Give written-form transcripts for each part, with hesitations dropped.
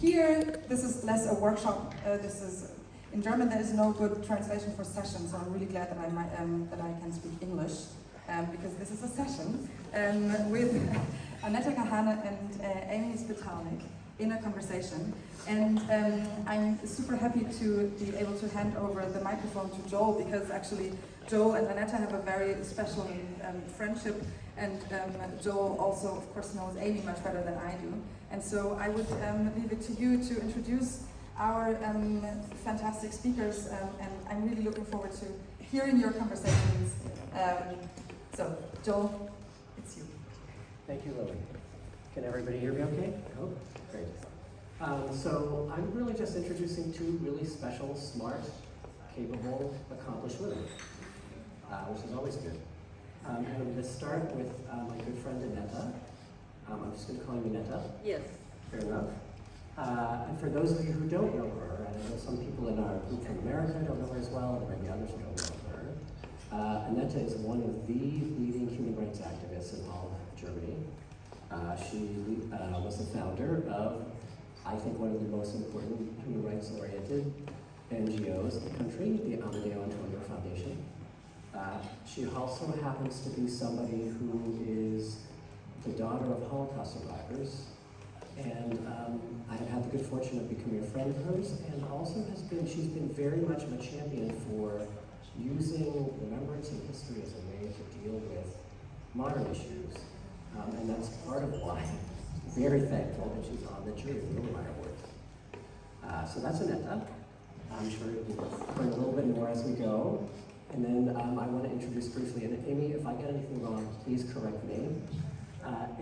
Here, this is less a workshop. This is in German. There is no good translation for session, so I'm really glad that I can speak English because this is a session with Anetta Kahane and Amy Spitalnick in a conversation. And I'm super happy to be able to hand over the microphone to Joel, because actually Joel and Anetta have a very special friendship, and Joel also, of course, knows Amy much better than I do. And so I would leave it to you to introduce our fantastic speakers, and I'm really looking forward to hearing your conversations. So, Joel, it's you. Thank you, Lily. Can everybody hear me okay? I hope. Great. So I'm really just introducing two really special, smart, capable, accomplished women, which is always good. And I'm going to start with my good friend Anetta. I'm just going to call you Anetta. Yes. Fair enough. And for those of you who don't know her, and I know some people in our group from America don't know her as well, and maybe others don't know her. Anetta is one of the leading human rights activists in all of Germany. She was the founder of, I think, one of the most important human rights-oriented NGOs in the country, the Amadeo Antonio Foundation. She also happens to be somebody who is the daughter of Holocaust survivors, and I have had the good fortune of becoming a friend of hers, and also she's been very much of a champion for using remembrance and history as a way to deal with modern issues. And that's part of why I'm very thankful that she's on the jury of the Nuremberg Award. So that's Anetta. I'm sure we'll learn a little bit more as we go. And then I want to introduce briefly, and Amy, if I get anything wrong, please correct me.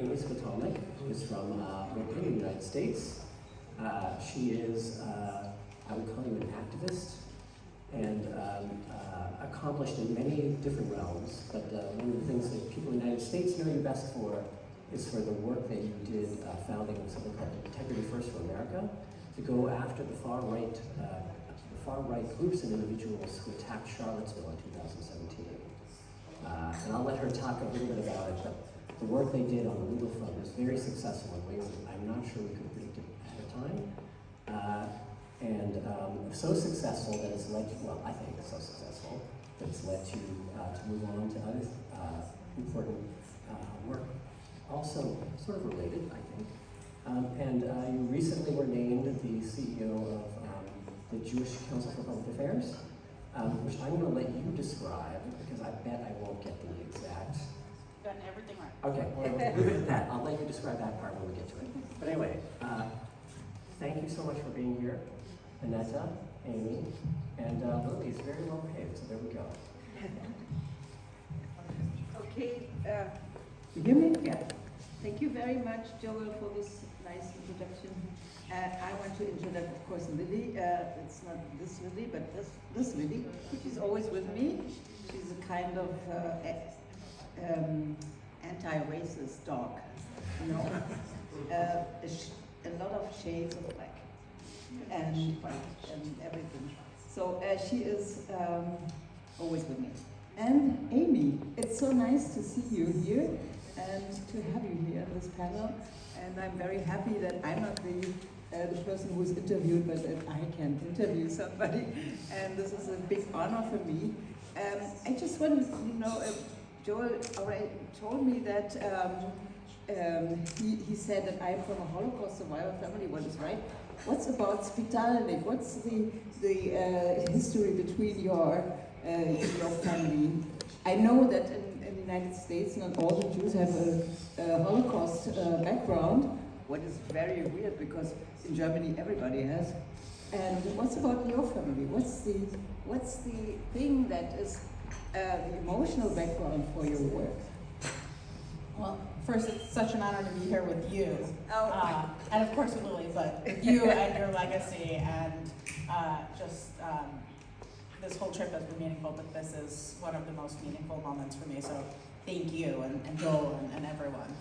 Amy Spitalnick, who is from Brooklyn in the United States. She is, I would call you an activist, and accomplished in many different realms, but one of the things that people in the United States know you best for is for the work that you did founding something called Integrity First for America, to go after the far right groups and individuals who attacked Charlottesville in 2017. And I'll let her talk a little bit about it, but the work they did on the legal front was very successful in ways that I'm not sure we could predict ahead of time. So successful that it's led to, well, I think it's so successful that it's led to move on to other important work. Also sort of related, I think. You recently were named the CEO of the Jewish Council for Public Affairs, which I'm going to let you describe, because I bet I won't get the exact. Done everything right. Okay, well, we'll leave it at that. I'll let you describe that part when we get to it. But anyway, thank you so much for being here, Anetta, Amy, and Lily is very well behaved, so there we go. Okay, you hear me? Yeah. Thank you very much, Joel, for this nice introduction. I want to introduce, of course, Lily. It's not this Lily, but this Lily, which is always with me. She's a kind of anti-racist dog, you know. A lot of shades of black and white and everything. So she is always with me. And Amy, it's so nice to see you here and to have you here in this panel. And I'm very happy that I'm not the person who's interviewed, but that I can interview somebody. And this is a big honor for me. I just want to know, Joel already told me that he said that I'm from a Holocaust survivor family. What is right? What's about Spitalnick? What's the history between your family? I know that in the United States, not all the Jews have a Holocaust background. What is very weird, because in Germany everybody has. And what's about your family? What's the thing that is the emotional background for your work? Well, first, it's such an honor to be here with you. Oh. And of course with Lily, but with you and your legacy, and this whole trip has been meaningful, but this is one of the most meaningful moments for me, so thank you, and Joel, and everyone.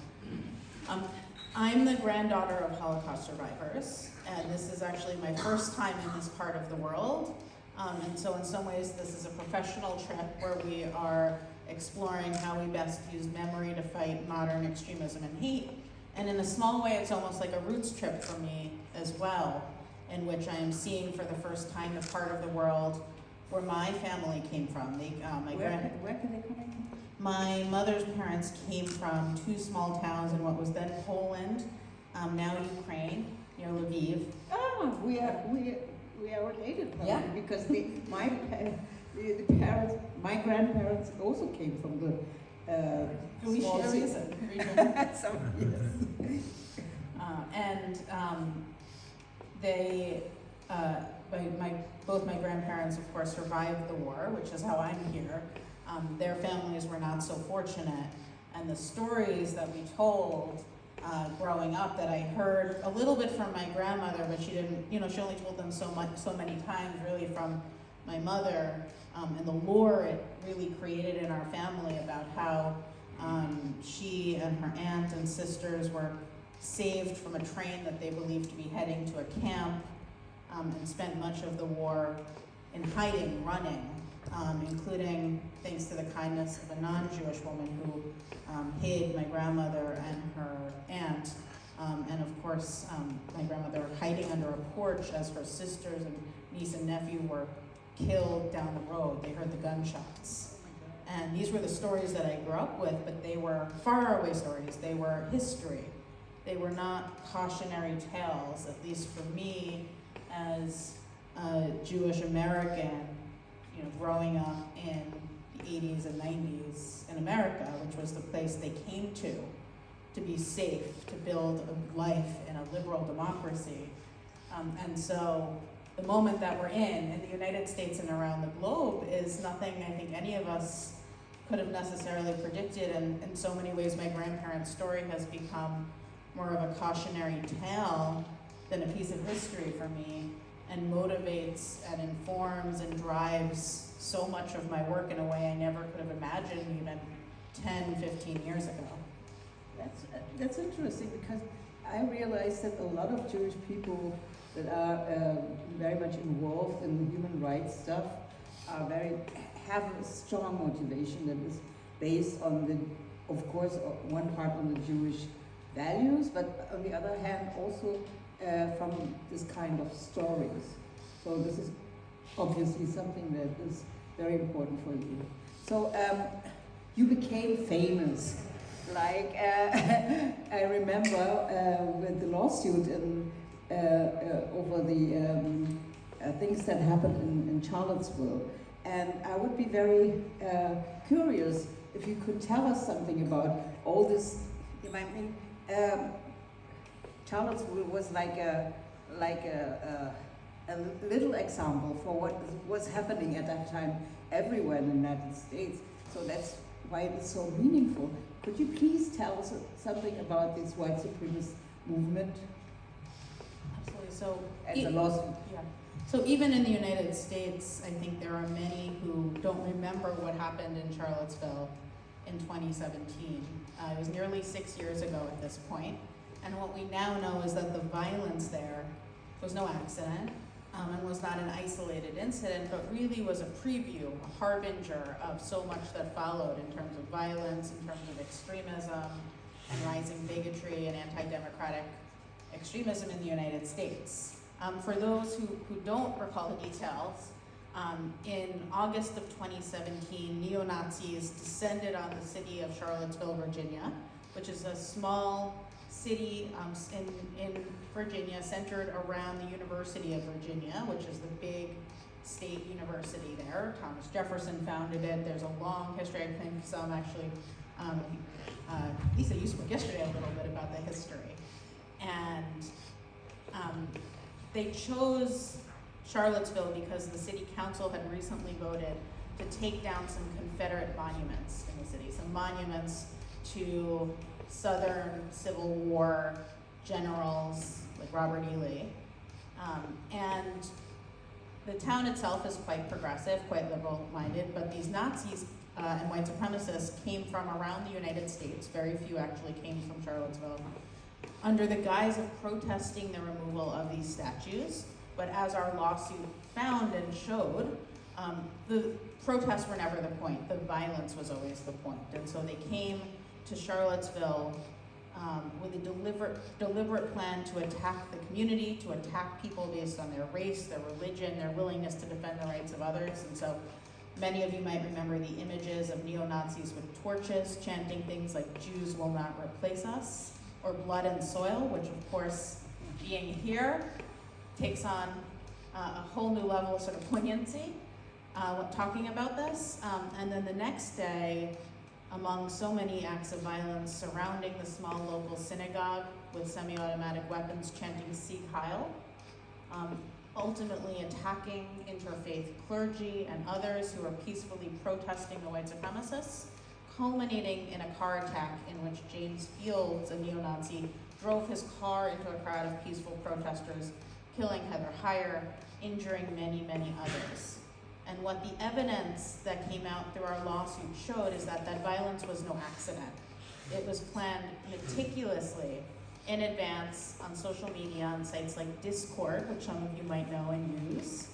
I'm the granddaughter of Holocaust survivors, and this is actually my first time in this part of the world. And so in some ways, this is a professional trip where we are exploring how we best use memory to fight modern extremism and hate. And in a small way, it's almost like a roots trip for me as well, in which I am seeing for the first time the part of the world where my family came from. Where can they come from? My mother's parents came from two small towns in what was then Poland, now Ukraine, near Lviv. Ah, we are related probably, Yeah. because my parents, my grandparents also came from the We small share cities. a region. Yes. They, both my grandparents, of course, survived the war, which is how I'm here. Their families were not so fortunate, and the stories that we told growing up that I heard a little bit from my grandmother, but she didn't, she only told them so many times, really, from my mother, and the lore it really created in our family about how she and her aunt and sisters were saved from a train that they believed to be heading to a camp, and spent much of the war in hiding, running, including thanks to the kindness of a non-Jewish woman who hid my grandmother and her aunt, and of course my grandmother hiding under a porch as her sisters and niece and nephew were killed down the road. They heard the gunshots. And these were the stories that I grew up with, but they were faraway stories. They were history. They were not cautionary tales, at least for me as a Jewish American, growing up in the 80s and 90s in America, which was the place they came to be safe, to build a life in a liberal democracy. And so the moment that we're in the United States and around the globe is nothing I think any of us could have necessarily predicted, and in so many ways my grandparents' story has become more of a cautionary tale than a piece of history for me, and motivates and informs and drives so much of my work in a way I never could have imagined even 10, 15 years ago. That's interesting, because I realize that a lot of Jewish people that are very much involved in human rights stuff have a strong motivation that is based on of course, one part on the Jewish values, but on the other hand also from this kind of stories. So this is obviously something that is very important for you. So you became famous. Like I remember with the lawsuit over the things that happened in Charlottesville. And I would be very curious if you could tell us something about all this. Charlottesville was like a little example for what was happening at that time everywhere in the United States. So that's why it is so meaningful. Could you please tell us something about this white supremacist movement? Absolutely. So, And the lawsuit. yeah. So even in the United States, I think there are many who don't remember what happened in Charlottesville in 2017. It was nearly 6 years ago at this point. And what we now know is that the violence there was no accident, and was not an isolated incident, but really was a preview, a harbinger of so much that followed in terms of violence, in terms of extremism, and rising bigotry and anti-democratic extremism in the United States. For those who don't recall the details, in August of 2017, neo-Nazis descended on the city of Charlottesville, Virginia, which is a small city in Virginia centered around the University of Virginia, which is the big state university there. Thomas Jefferson founded it. There's a long history. I think some actually, Lisa, you spoke yesterday a little bit about the history. And they chose Charlottesville because the city council had recently voted to take down some Confederate monuments in the city, some monuments to Southern Civil War generals like Robert E. Lee. And the town itself is quite progressive, quite liberal-minded, but these Nazis and white supremacists came from around the United States. Very few actually came from Charlottesville, under the guise of protesting the removal of these statues. But as our lawsuit found and showed, the protests were never the point. The violence was always the point. And so they came to Charlottesville with a deliberate plan to attack the community, to attack people based on their race, their religion, their willingness to defend the rights of others. And so many of you might remember the images of neo-Nazis with torches chanting things like "Jews will not replace us," or "blood and soil," which of course, being here, takes on a whole new level of sort of poignancy talking about this. And then the next day, among so many acts of violence surrounding the small local synagogue with semi-automatic weapons chanting Sieg Heil, ultimately attacking interfaith clergy and others who are peacefully protesting the white supremacists, culminating in a car attack in which James Fields, a neo-Nazi, drove his car into a crowd of peaceful protesters, killing Heather Heyer, injuring many, many others. And what the evidence that came out through our lawsuit showed is that that violence was no accident. It was planned meticulously in advance on social media, on sites like Discord, which some of you might know and use,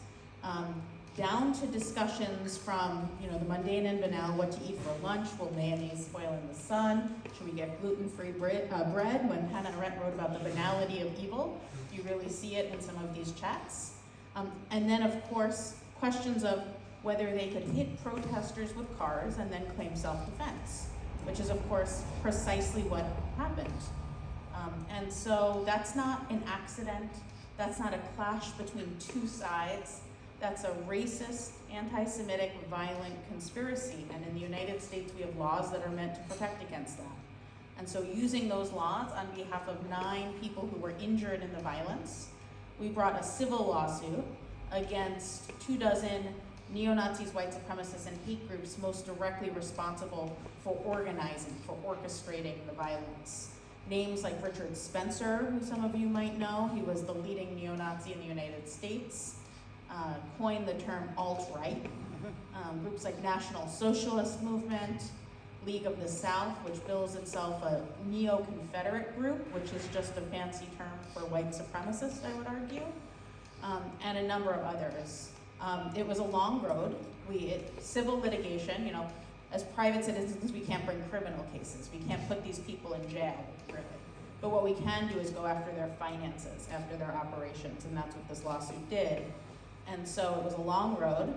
down to discussions from the mundane and banal, what to eat for lunch, will mayonnaise spoil in the sun, should we get gluten-free bread, when Hannah Arendt wrote about the banality of evil. You really see it in some of these chats. And then of course, questions of whether they could hit protesters with cars and then claim self-defense, which is of course precisely what happened. And so that's not an accident, that's not a clash between two sides, that's a racist, anti-Semitic, violent conspiracy. And in the United States, we have laws that are meant to protect against that. And so using those laws on behalf of 9 people who were injured in the violence, we brought a civil lawsuit against 24 neo-Nazis, white supremacists, and hate groups most directly responsible for organizing, for orchestrating the violence. Names like Richard Spencer, who some of you might know, he was the leading neo-Nazi in the United States, coined the term alt-right. Groups like National Socialist Movement, League of the South, which bills itself a neo-Confederate group, which is just a fancy term for white supremacist, I would argue, and a number of others. It was a long road. Civil litigation, as private citizens, we can't bring criminal cases. We can't put these people in jail, really. But what we can do is go after their finances, after their operations, and that's what this lawsuit did. And so it was a long road.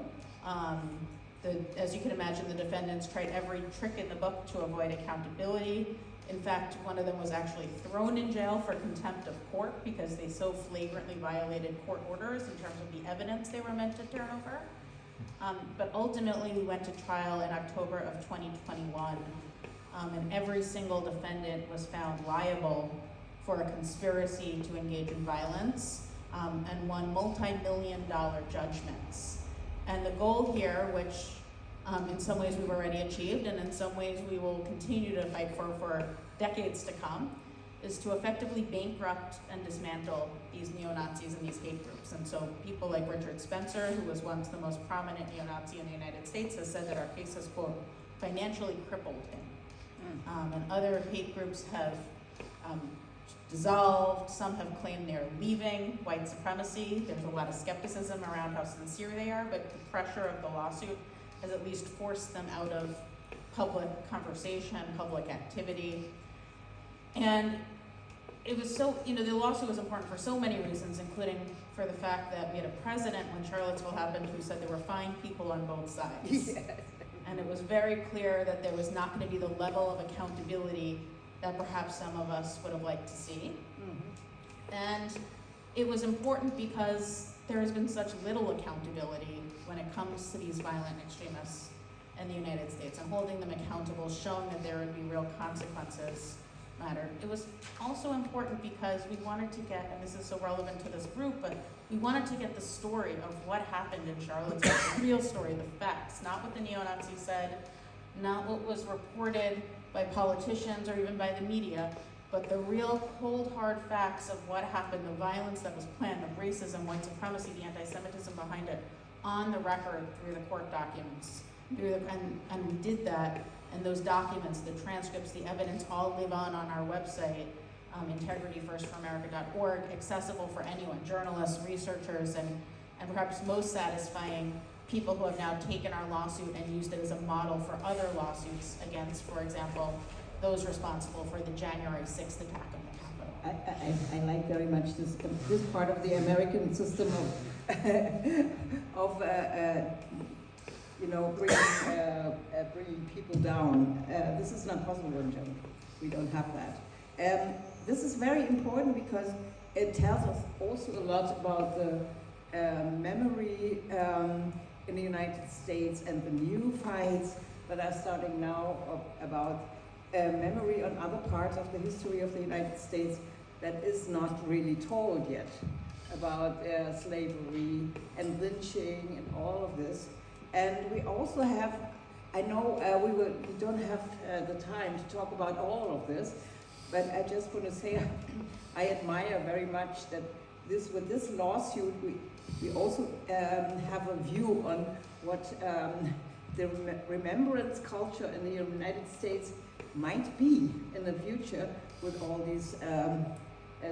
As you can imagine, the defendants tried every trick in the book to avoid accountability. In fact, one of them was actually thrown in jail for contempt of court because they so flagrantly violated court orders in terms of the evidence they were meant to turn over. But ultimately, we went to trial in October of 2021, and every single defendant was found liable for a conspiracy to engage in violence, and won multi-million-dollar judgments. And the goal here, which in some ways we've already achieved, and in some ways we will continue to fight for decades to come, is to effectively bankrupt and dismantle these neo-Nazis and these hate groups. And so people like Richard Spencer, who was once the most prominent neo-Nazi in the United States, has said that our case has, quote, financially crippled him. And other hate groups have dissolved. Some have claimed they're leaving white supremacy. There's a lot of skepticism around how sincere they are, but the pressure of the lawsuit has at least forced them out of public conversation, public activity. And it was so, the lawsuit was important for so many reasons, including for the fact that we had a president when Charlottesville happened who said there were fine people on both sides. Yes. And it was very clear that there was not going to be the level of accountability that perhaps some of us would have liked to see. Mm-hmm. And it was important because there has been such little accountability when it comes to these violent extremists in the United States, and holding them accountable, showing that there would be real consequences mattered. It was also important because we wanted to get, and this is so relevant to this group, but we wanted to get the story of what happened in Charlottesville, the real story, the facts, not what the neo-Nazis said, not what was reported by politicians or even by the media, but the real cold, hard facts of what happened, the violence that was planned, the racism, white supremacy, the anti-Semitism behind it, on the record through the court documents. And we did that, and those documents, the transcripts, the evidence, all live on our website, integrityfirstforamerica.org, accessible for anyone, journalists, researchers, and perhaps most satisfying, people who have now taken our lawsuit and used it as a model for other lawsuits against, for example, those responsible for the January 6th attack on the Capitol. I like very much this part of the American system of bringing people down. This is not possible in Germany. We don't have that. This is very important because it tells us also a lot about the memory in the United States and the new fights that are starting now about memory on other parts of the history of the United States that is not really told yet, about slavery and lynching and all of this. And we also have, I know we don't have the time to talk about all of this, but I just want to say I admire very much that with this lawsuit we also have a view on what the remembrance culture in the United States might be in the future with all these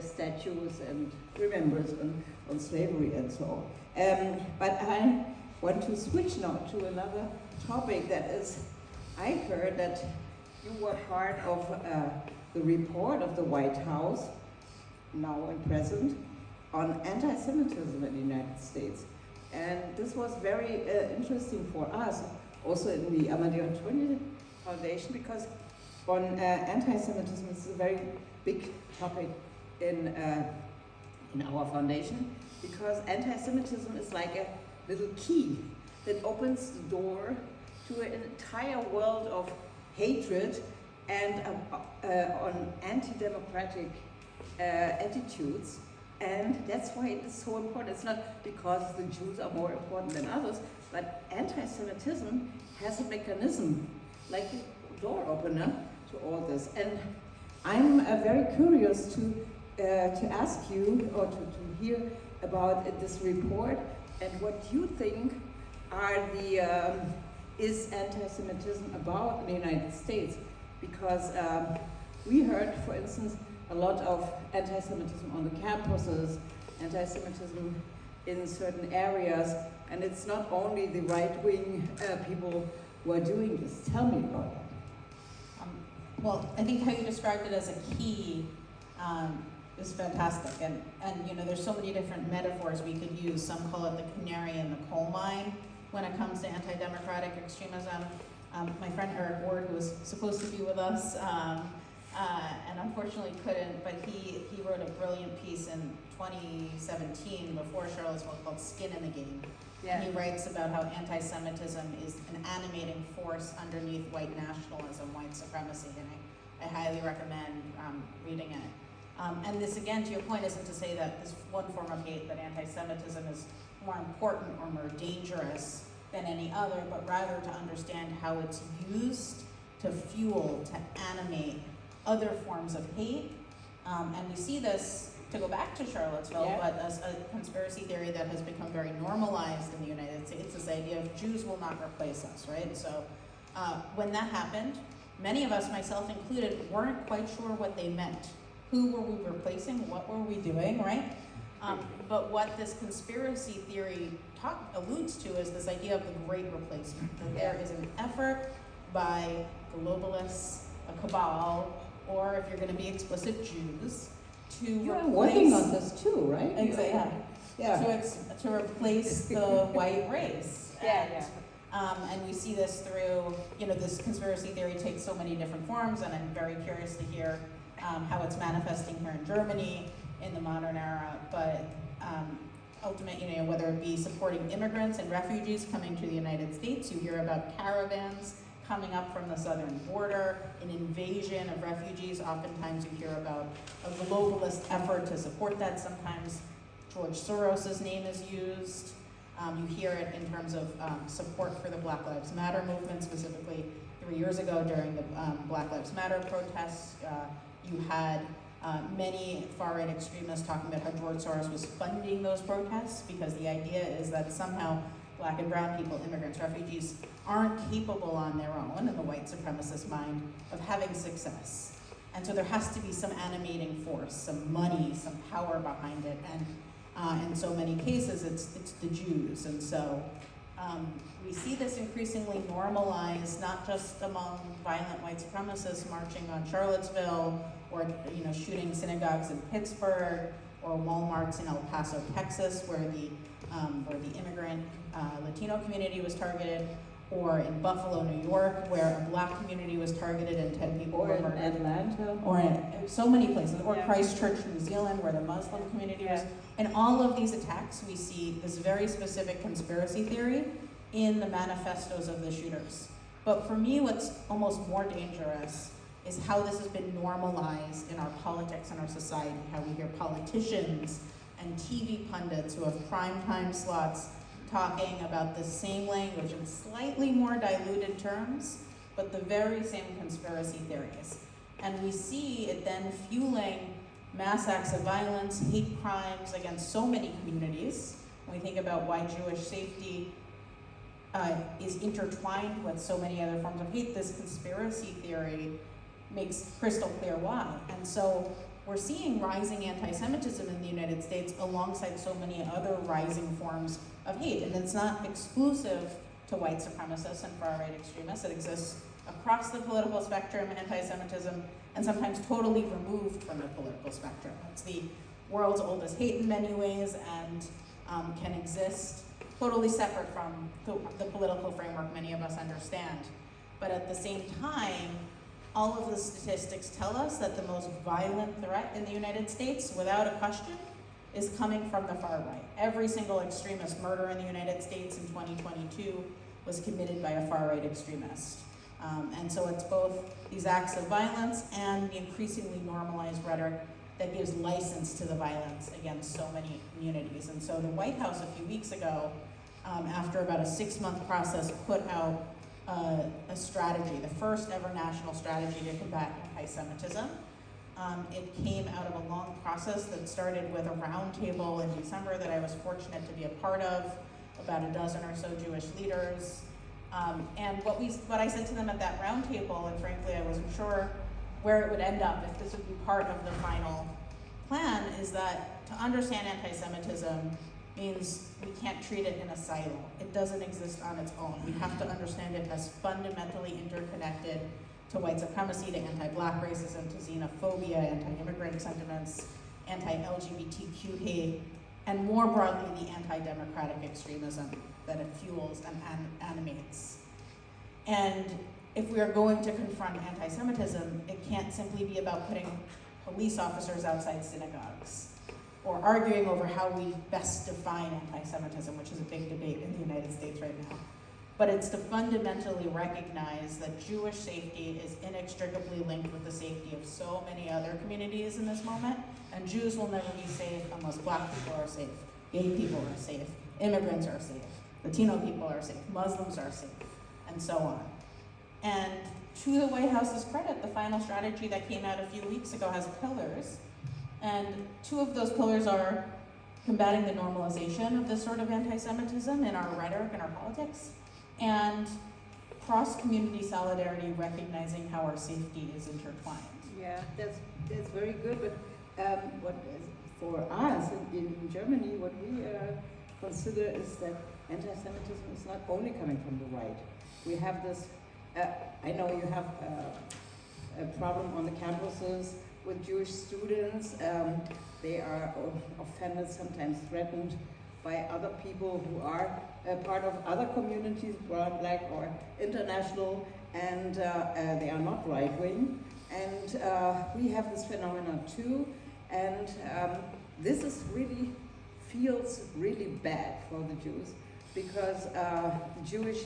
statues and remembrance on slavery and so on. But I want to switch now to another topic that is, I heard that you were part of the report of the White House, now and present, on anti-Semitism in the United States. And this was very interesting for us, also in the Amadeo Antonio Foundation, because on anti-Semitism is a very big topic in our foundation, because anti-Semitism is like a little key that opens the door to an entire world of hatred and on anti-democratic attitudes. And that's why it is so important. It's not because the Jews are more important than others, but anti-Semitism has a mechanism, like a door opener to all this. And I'm very curious to ask you, or to hear about this report and what you think are is anti-Semitism about in the United States. Because we heard, for instance, a lot of anti-Semitism on the campuses, anti-Semitism in certain areas, and it's not only the right-wing people who are doing this. Tell me about that. Well, I think how you described it as a key is fantastic, and there's so many different metaphors we could use. Some call it the canary in the coal mine when it comes to anti-democratic extremism. My friend Eric Ward, who was supposed to be with us, and unfortunately couldn't, but he wrote a brilliant piece in 2017 before Charlottesville called Skin in the Game. Yeah. And he writes about how anti-Semitism is an animating force underneath white nationalism, white supremacy, and I highly recommend reading it. And this, again, to your point, isn't to say that this one form of hate, that anti-Semitism is more important or more dangerous than any other, but rather to understand how it's used to fuel, to animate other forms of hate. And we see this, to go back to Charlottesville, but as a conspiracy theory that has become very normalized in the United States, this idea of Jews will not replace us, right? So when that happened, many of us, myself included, weren't quite sure what they meant. Who were we replacing? What were we doing, right? But what this conspiracy theory alludes to is this idea of the great replacement, that there is an effort by globalists, a cabal, or if you're going to be explicit, Jews, to You're working on this too, right? Exactly. Yeah. To replace the white race. And we see this through, this conspiracy theory takes so many different forms, and I'm very curious to hear how it's manifesting here in Germany in the modern era. But ultimately, whether it be supporting immigrants and refugees coming to the United States, you hear about caravans coming up from the southern border, an invasion of refugees. Oftentimes you hear about a globalist effort to support that. Sometimes George Soros's name is used. You hear it in terms of support for the Black Lives Matter movement, specifically 3 years ago during the Black Lives Matter protests. You had many far-right extremists talking about how George Soros was funding those protests, because the idea is that somehow Black and brown people, immigrants, refugees, aren't capable on their own, in the white supremacist mind, of having success. And so there has to be some animating force, some money, some power behind it. And in so many cases, it's the Jews. And so We see this increasingly normalized, not just among violent white supremacists marching on Charlottesville, or shooting synagogues in Pittsburgh, or Walmarts in El Paso, Texas, where the immigrant Latino community was targeted, or in Buffalo, New York, where a black community was targeted and 10 people were murdered. Or in Atlanta. Or in so many places, or Christchurch, New Zealand, where the Muslim community was. In all of these attacks, we see this very specific conspiracy theory in the manifestos of the shooters. But for me, what's almost more dangerous is how this has been normalized in our politics and our society, how we hear politicians and TV pundits who have primetime slots talking about the same language in slightly more diluted terms, but the very same conspiracy theories. And we see it then fueling mass acts of violence, hate crimes against so many communities. When we think about why Jewish safety is intertwined with so many other forms of hate, this conspiracy theory makes crystal clear why. And so we're seeing rising anti-Semitism in the United States alongside so many other rising forms of hate. And it's not exclusive to white supremacists and far-right extremists. It exists across the political spectrum, anti-Semitism, and sometimes totally removed from the political spectrum. It's the world's oldest hate in many ways, and can exist totally separate from the political framework many of us understand. But at the same time, all of the statistics tell us that the most violent threat in the United States, without a question, is coming from the far right. Every single extremist murder in the United States in 2022 was committed by a far right extremist. And so it's both these acts of violence and the increasingly normalized rhetoric that gives license to the violence against so many communities. And so the White House a few weeks ago, after about a 6-month process, put out a strategy, the first ever national strategy to combat anti-Semitism. It came out of a long process that started with a roundtable in December that I was fortunate to be a part of, about a dozen or so Jewish leaders. And what I said to them at that roundtable, and frankly I wasn't sure where it would end up, if this would be part of the final plan, is that to understand anti-Semitism means we can't treat it in a silo. It doesn't exist on its own. We have to understand it as fundamentally interconnected to white supremacy, to anti-black racism, to xenophobia, anti-immigrant sentiments, anti-LGBTQ hate, and more broadly, the anti-democratic extremism that it fuels and animates. And if we are going to confront anti-Semitism, it can't simply be about putting police officers outside synagogues or arguing over how we best define anti-Semitism, which is a big debate in the United States right now. But it's to fundamentally recognize that Jewish safety is inextricably linked with the safety of so many other communities in this moment, and Jews will never be safe unless black people are safe, gay people are safe, immigrants are safe, Latino people are safe, Muslims are safe, and so on. And to the White House's credit, the final strategy that came out a few weeks ago has pillars, and 2 of those pillars are combating the normalization of this sort of anti-Semitism in our rhetoric and our politics, and cross-community solidarity, recognizing how our safety is intertwined. Yeah, that's very good. But what for us in Germany, what we consider is that anti-Semitism is not only coming from the right. We have this. I know you have a problem on the campuses with Jewish students. They are offended, sometimes threatened by other people who are part of other communities, brown, black, or international, and they are not right-wing. And we have this phenomenon too, and this is really feels really bad for the Jews, because the Jewish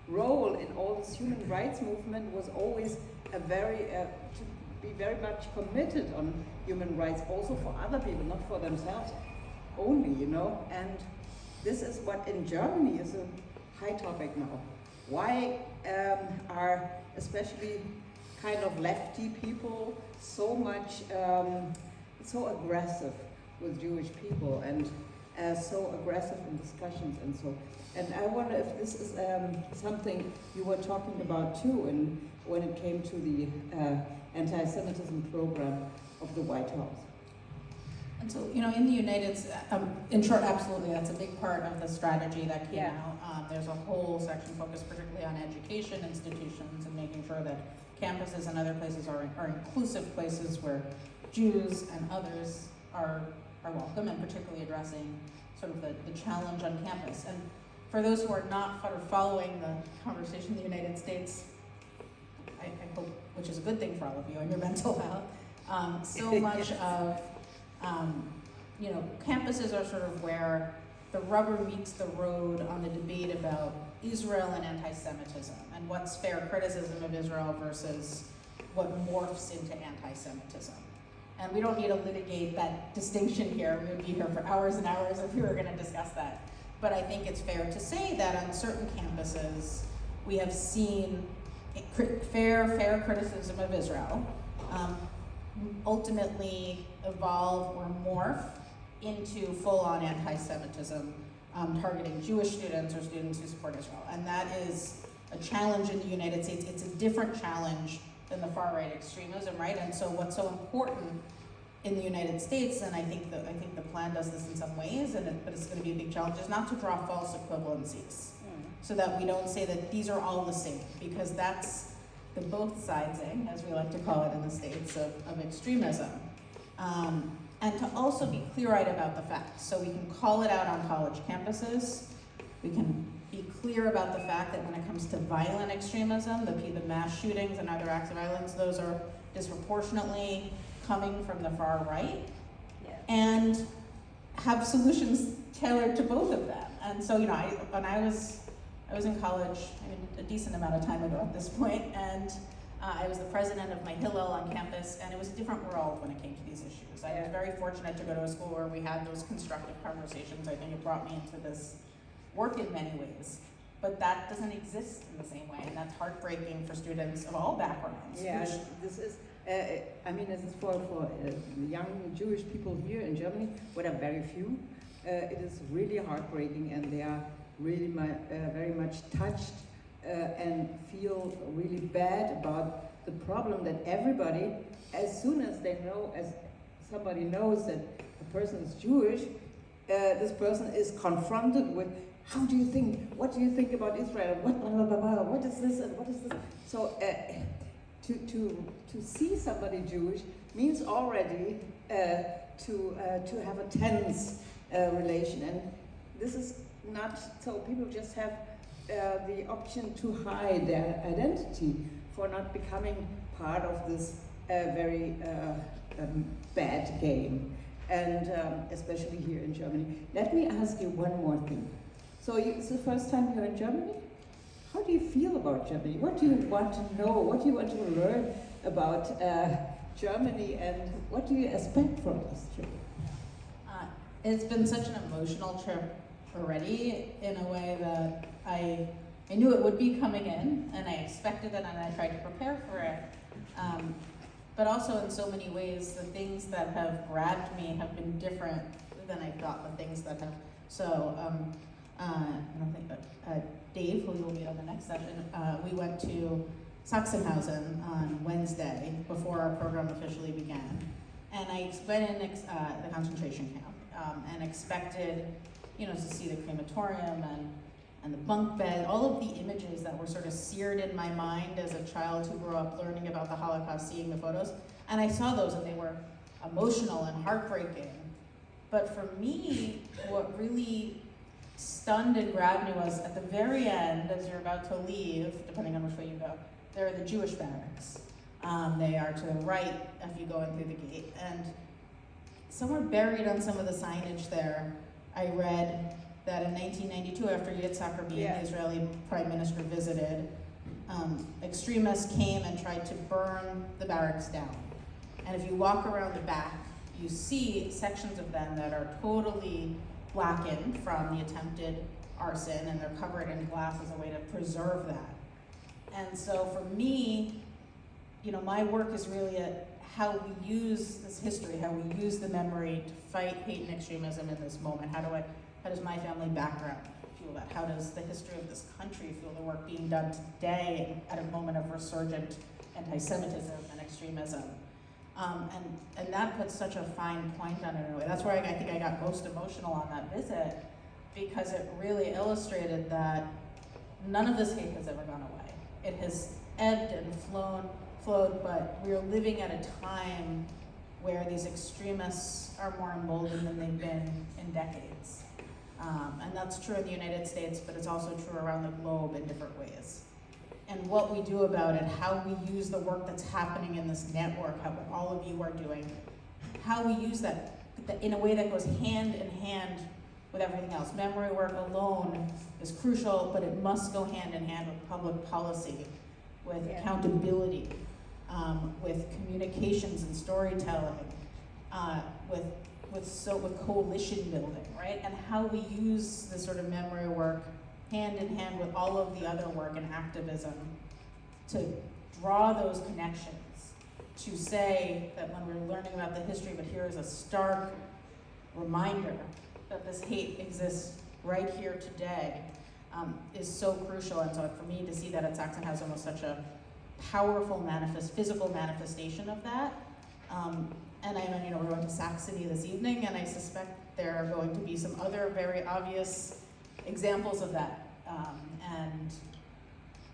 role in all this human rights movement was always a to be very much committed on human rights, also for other people, not for themselves only, you know. And this is what in Germany is a high topic now. Why are especially kind of lefty people so much so aggressive with Jewish people, and so aggressive in discussions and so. And I wonder if this is something you were talking about too, and when it came to the anti-Semitism program of the White House. And so, in the United States, in short, absolutely, that's a big part of the strategy that came out. There's a whole section focused particularly on education institutions and making sure that campuses and other places are inclusive places where Jews and others are welcome, and particularly addressing sort of the challenge on campus. And for those who are not sort of following the conversation in the United States, I hope, which is a good thing for all of you and your mental health, so much of campuses are sort of where the rubber meets the road on the debate about Israel and anti-Semitism and what's fair criticism of Israel versus what morphs into anti-Semitism. And we don't need to litigate that distinction here. We would be here for hours and hours if we were going to discuss that. But I think it's fair to say that on certain campuses, we have seen fair criticism of Israel ultimately evolve or morph into full-on anti-Semitism, targeting Jewish students or students who support Israel. And that is a challenge in the United States. It's a different challenge than the far-right extremism, right? And so what's so important in the United States, and I think the plan does this in some ways, but it's going to be a big challenge, is not to draw false equivalencies, so that we don't say that these are all the same, because that's the both sidesing, as we like to call it in the States, of extremism. And to also be clear-eyed about the facts. So we can call it out on college campuses. We can be clear about the fact that when it comes to violent extremism, the mass shootings and other acts of violence, those are disproportionately coming from the far right, and have solutions tailored to both of them. And so, when I was in college, a decent amount of time ago at this point, and I was the president of my Hillel on campus, and it was a different world when it came to these issues. I was very fortunate to go to a school where we had those constructive conversations. I think it brought me into this work in many ways. But that doesn't exist in the same way, and that's heartbreaking for students of all backgrounds. Yeah, this is, this is for young Jewish people here in Germany, what are very few. It is really heartbreaking, and they are really very much touched and feel really bad about the problem that everybody, as soon as they know, as somebody knows that the person is Jewish, this person is confronted with, how do you think? What do you think about Israel? What is this and what is this? So to see somebody Jewish means already to have a tense relation, and this is not so. People just have the option to hide their identity for not becoming part of this very bad game, and especially here in Germany. Let me ask you one more thing. So it's the first time here in Germany? How do you feel about Germany? What do you want to know? What do you want to learn about Germany, and what do you expect from this trip? It's been such an emotional trip already, in a way that I knew it would be coming in, and I expected it, and I tried to prepare for it. But also in so many ways, the things that have grabbed me have been different than I thought the things that have. So, I don't think that Dave, who you'll meet on the next session, we went to Sachsenhausen on Wednesday before our program officially began. And I went in the concentration camp and expected, to see the crematorium and the bunk bed, all of the images that were sort of seared in my mind as a child who grew up learning about the Holocaust, seeing the photos. And I saw those, and they were emotional and heartbreaking. But for me, what really stunned and grabbed me was at the very end, as you're about to leave, depending on which way you go, there are the Jewish barracks. They are to the right if you go in through the gate. And somewhere buried on some of the signage there, I read that in 1992, after Yitzhak Rabin, the Israeli prime minister, visited, extremists came and tried to burn the barracks down. And if you walk around the back, you see sections of them that are totally blackened from the attempted arson, and they're covered in glass as a way to preserve that. And so for me, my work is really at how we use this history, how we use the memory to fight hate and extremism in this moment. How does my family background feel that? How does the history of this country feel the work being done today at a moment of resurgent anti-Semitism and extremism? And that puts such a fine point on it in a way. That's where I think I got most emotional on that visit, because it really illustrated that none of this hate has ever gone away. It has ebbed and flowed, but we are living at a time where these extremists are more emboldened than they've been in decades. And that's true in the United States, but it's also true around the globe in different ways. And what we do about it, how we use the work that's happening in this network, how what all of you are doing, how we use that in a way that goes hand in hand with everything else. Memory work alone is crucial, but it must go hand in hand with public policy, with accountability, with communications and storytelling, with coalition building, right? And how we use this sort of memory work hand in hand with all of the other work in activism to draw those connections, to say that when we're learning about the history, but here is a stark reminder that this hate exists right here today, is so crucial. And so for me to see that at Sachsenhausen was such a powerful physical manifestation of that. And we're going to Saxony this evening, and I suspect there are going to be some other very obvious examples of that.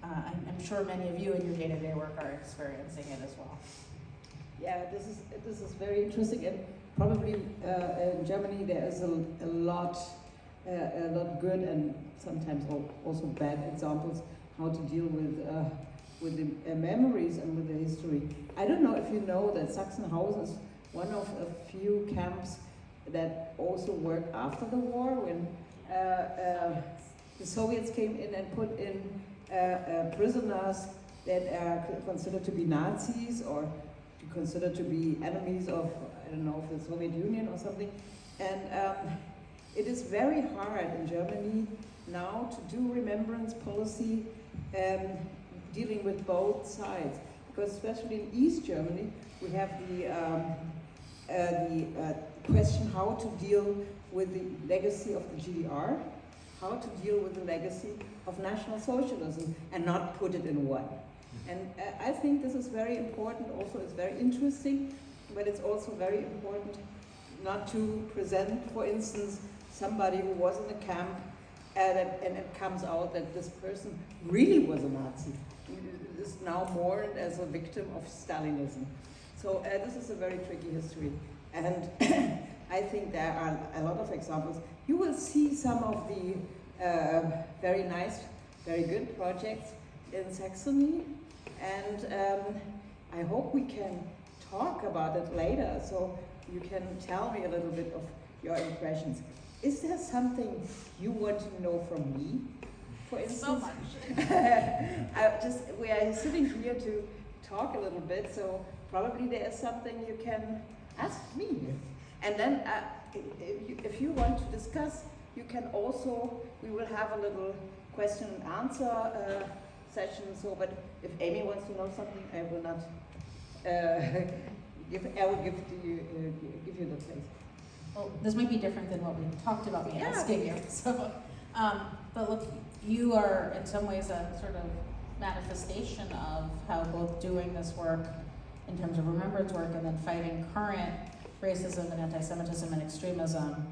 I'm sure many of you in your day-to-day work are experiencing it as well. Yeah, this is very interesting, and probably in Germany there is a lot good and sometimes also bad examples how to deal with the memories and with the history. I don't know if you know that Sachsenhausen is one of a few camps that also worked after the war, when the Soviets came in and put in prisoners that are considered to be Nazis or considered to be enemies of, I don't know, of the Soviet Union or something. And it is very hard in Germany now to do remembrance policy dealing with both sides, because especially in East Germany we have the question how to deal with the legacy of the GDR, how to deal with the legacy of National Socialism and not put it in one. And I think this is very important, also it's very interesting, but it's also very important not to present, for instance, somebody who was in a camp and it comes out that this person really was a Nazi. He is now mourned as a victim of Stalinism. So this is a very tricky history. And I think there are a lot of examples. You will see some of the very nice, very good projects in Saxony. And I hope we can talk about it later, so you can tell me a little bit of your impressions. Is there something you want to know from me, for instance? So much. We are sitting here to talk a little bit, so probably there is something you can ask me. And then if you want to discuss, you can also, we will have a little question and answer session. So, but if Amy wants to know something, I will not give you the place. Well, this might be different than what we talked about me asking you. So, but look, you are in some ways a sort of manifestation of how both doing this work in terms of remembrance work and then fighting current racism and anti-Semitism and extremism,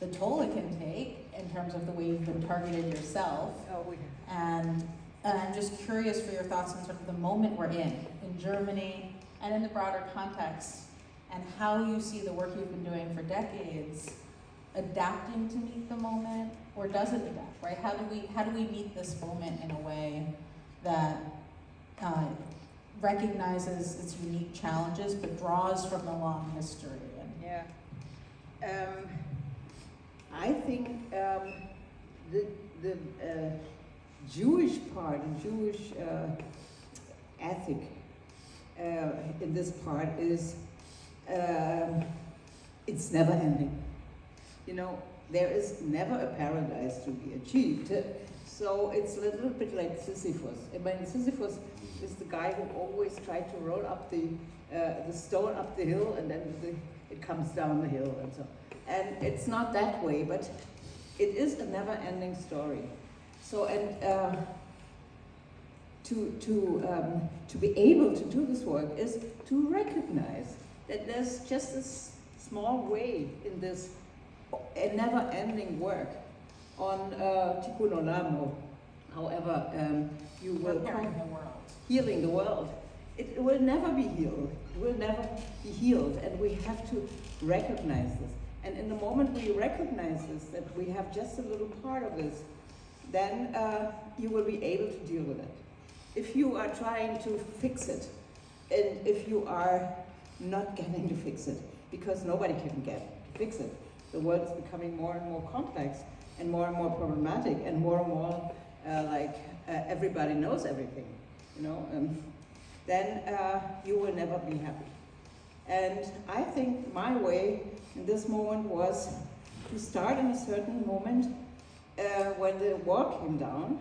the toll it can take in terms of the way you've been targeted yourself. And I'm just curious for your thoughts on sort of the moment we're in Germany and in the broader context, and how you see the work you've been doing for decades adapting to meet the moment, or does it adapt, right? How do we meet this moment in a way that recognizes its unique challenges but draws from the long history? Yeah. I think the Jewish part, the Jewish ethic in this part is it's never ending. You know, there is never a paradise to be achieved. So it's a little bit like Sisyphus. I mean, Sisyphus is the guy who always tried to roll up the stone up the hill, and then it comes down the hill and so. And it's not that way, but it is a never-ending story. So, and to be able to do this work is to recognize that there's just this small way in this never-ending work on Tikkun Olam, or however you will call Repairing the world. healing the world. It will never be healed. It will never be healed, and we have to recognize this. And in the moment we recognize this, that we have just a little part of this, then you will be able to deal with it. If you are trying to fix it, and if you are not getting to fix it, because nobody can get to fix it, the world is becoming more and more complex, and more problematic, and more everybody knows everything, you know, then you will never be happy. And I think my way in this moment was to start in a certain moment when the wall came down,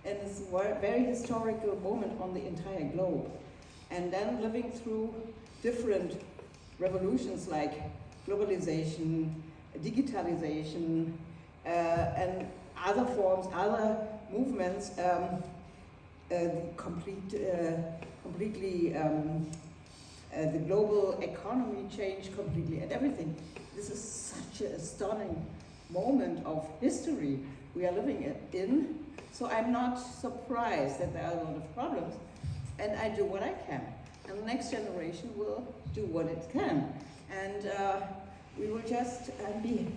and it's a very historical moment on the entire globe. And then living through different revolutions like globalization, digitalization, and other forms, other movements, completely the global economy changed completely and everything. This is such an stunning moment of history we are living in. So I'm not surprised that there are a lot of problems, and I do what I can. And the next generation will do what it can. And we will just be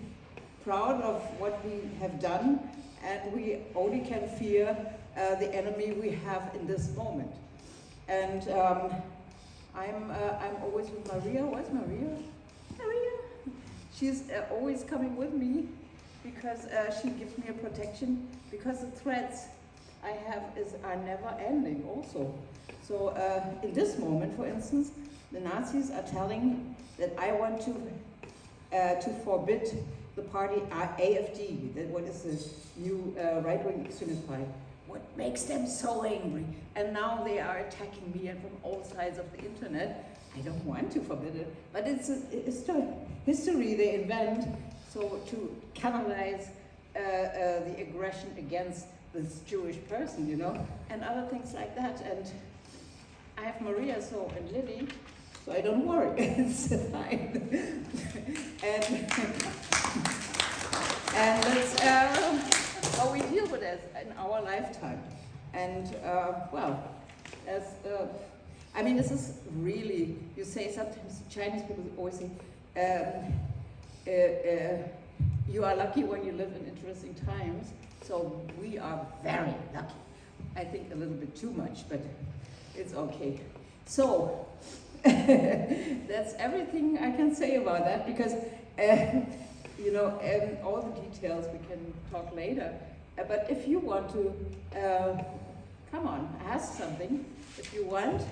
proud of what we have done, and we only can fear the enemy we have in this moment. And I'm always with Maria. Where's Maria? Maria. She's always coming with me because she gives me a protection, because the threats I have are never ending also. So in this moment, for instance, the Nazis are telling that I want to forbid the party AfD, that what is this new right-wing extremist party. What makes them so angry? And now they are attacking me, and from all sides of the internet. I don't want to forbid it, but it's a history they invent, so to canalize the aggression against this Jewish person, you know, and other things like that. And I have Maria and Lily, so I don't worry. It's fine. and that's how we deal with it in our lifetime. And I mean, this is really, you say sometimes, Chinese people always say, you are lucky when you live in interesting times. So we are very lucky. I think a little bit too much, but it's okay. So that's everything I can say about that, because you know, all the details we can talk later. But if you want to, come on, ask something if you want.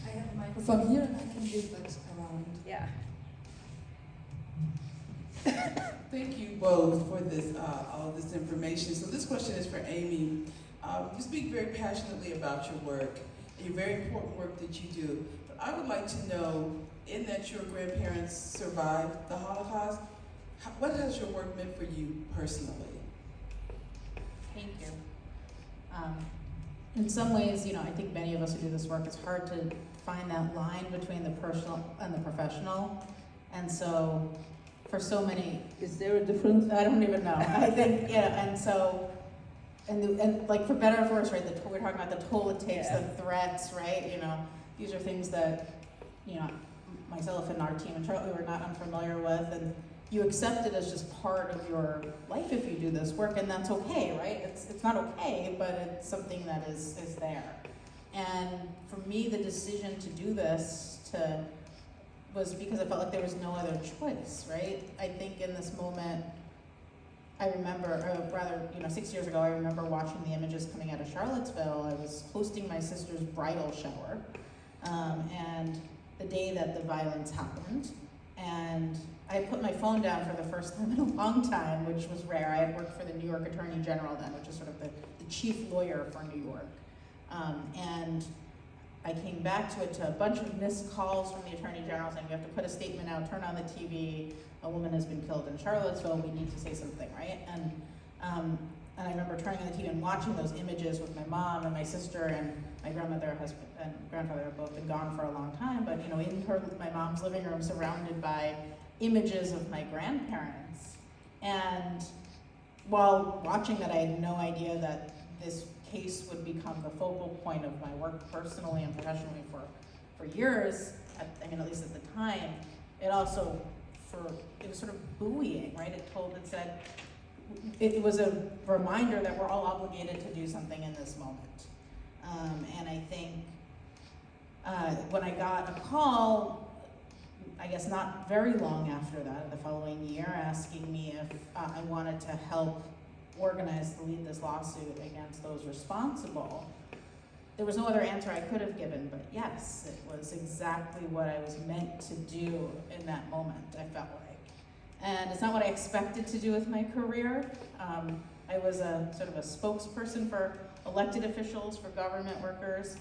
I have a microphone here, and I can give that around. Yeah. Thank you both for this, all of this information. So this question is for Amy. You speak very passionately about your work, and your very important work that you do. But I would like to know, in that your grandparents survived the Holocaust, what has your work meant for you personally? Thank you. In some ways, you know, I think many of us who do this work, it's hard to find that line between the personal and the professional. And so, for so many, Is there a difference? I don't even know. I think, yeah, and so, and like for better or for worse, right, we're talking about the toll it takes, Yeah. the threats, right, you know, these are things that, you know, myself and our team in Charlotte, we were not unfamiliar with, and you accept it as just part of your life if you do this work, and that's okay, right? It's not okay, but it's something that is there. And for me, the decision to do this was because I felt like there was no other choice, right? I think in this moment, I remember, or rather, you know, 6 years ago, I remember watching the images coming out of Charlottesville. I was hosting my sister's bridal shower, and the day that the violence happened, and I put my phone down for the first time in a long time, which was rare. I had worked for the New York Attorney General then, which is sort of the chief lawyer for New York. And I came back to it to a bunch of missed calls from the Attorney General saying, we have to put a statement out, turn on the TV, a woman has been killed in Charlottesville, we need to say something, right? And And I remember turning on the TV and watching those images with my mom and my sister and my grandmother, husband, and grandfather have both been gone for a long time, but you know, in my mom's living room, surrounded by images of my grandparents. And while watching that, I had no idea that this case would become the focal point of my work personally and professionally for years, at least at the time. It also, it was sort of buoying, right? It was a reminder that we're all obligated to do something in this moment. And I think when I got a call, I guess not very long after that, the following year, asking me if I wanted to help organize to lead this lawsuit against those responsible, there was no other answer I could have given, but yes, it was exactly what I was meant to do in that moment, I felt like. And it's not what I expected to do with my career. I was a sort of a spokesperson for elected officials, for government workers,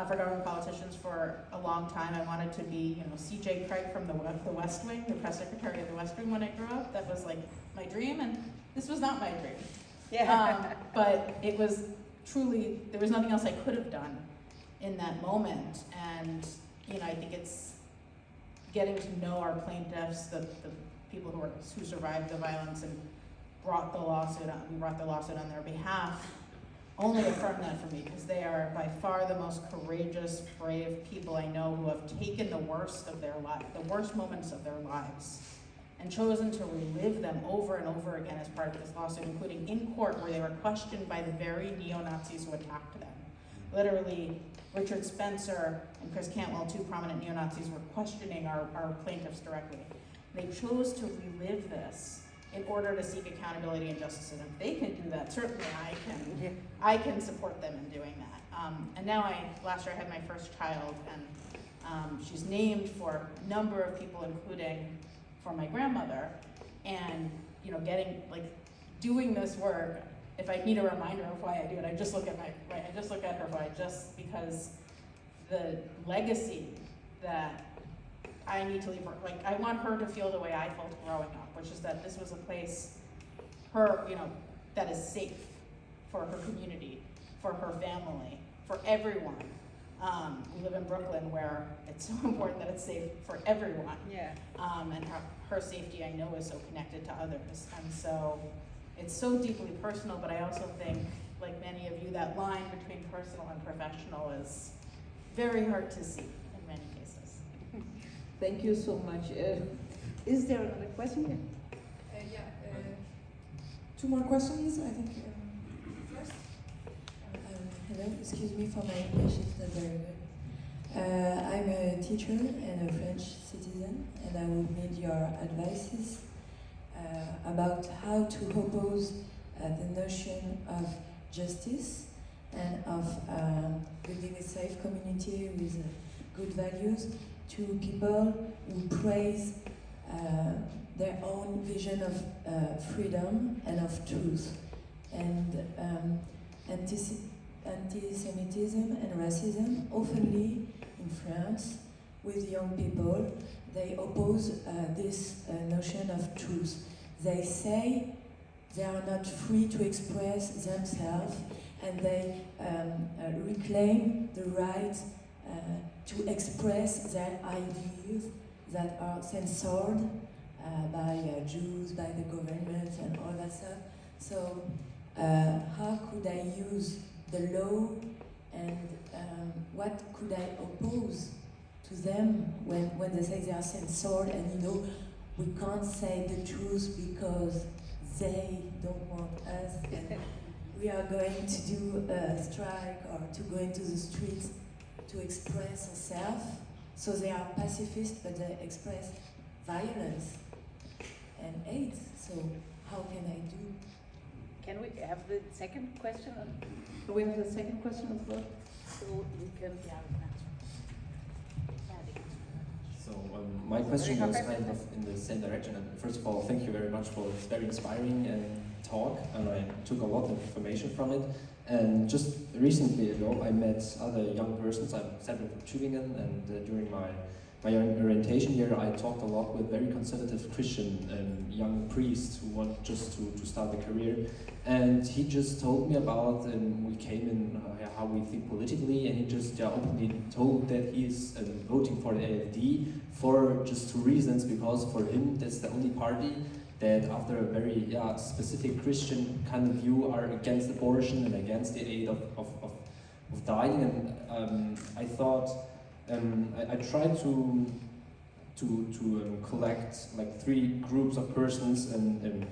for government politicians for a long time. I wanted to be, C.J. Craig from the West Wing, the press secretary of the West Wing when I grew up. That was like my dream, and this was not my dream. Yeah. But it was truly, there was nothing else I could have done in that moment. And, I think it's getting to know our plaintiffs, the people who survived the violence and brought the lawsuit on their behalf, only affirmed that for me, because they are by far the most courageous, brave people I know who have taken the worst moments of their lives, and chosen to relive them over and over again as part of this lawsuit, including in court where they were questioned by the very neo-Nazis who attacked them. Literally, Richard Spencer and Chris Cantwell, two prominent neo-Nazis, were questioning our plaintiffs directly. They chose to relive this in order to seek accountability and justice. And if they can do that, certainly I can support them in doing that. And now last year I had my first child, and she's named for a number of people, including for my grandmother. And doing this work, if I need a reminder of why I do it, I just look at her why, just because the legacy that I need to leave her, I want her to feel the way I felt growing up, which is that this was a place, that is safe for her community, for her family, for everyone. We live in Brooklyn, where it's so important that it's safe for everyone. Yeah. And her safety, I know, is so connected to others. And so it's so deeply personal, but I also think, like many of you, that line between personal and professional is very hard to see in many cases. Thank you so much. Is there another question? Two more questions, I think. First. Hello, excuse me for my English, it's not very good. I'm a teacher and a French citizen, and I would need your advices about how to oppose the notion of justice and of building a safe community with good values to people who praise their own vision of freedom and of truth. And antisemitism and racism, oftenly in France, with young people, they oppose this notion of truth. They say they are not free to express themselves, and they reclaim the right to express their ideas that are censored by Jews, by the government, and all that stuff. So how could I use the law, and what could I oppose to them when they say they are censored, and we can't say the truth because they don't want us, and we are going to do a strike or to go into the streets to express ourselves. So they are pacifists, but they express violence and hate. So how can I do? Can we have the second question? Do we have the second question as well? So we can. So my question goes kind of in the same direction. And first of all, thank you very much for this very inspiring talk, and I took a lot of information from it. And just recently ago, I met other young persons. I'm separate from Tübingen, and during my my orientation here, I talked a lot with very conservative Christian young priests who want just to start a career. And he just told me about, we came in how we think politically, and he just openly told that he's voting for the AfD for just 2 reasons, because for him that's the only party that after a very specific Christian kind of view are against abortion and against the aid of dying. And I thought, I tried to collect like 3 groups of persons and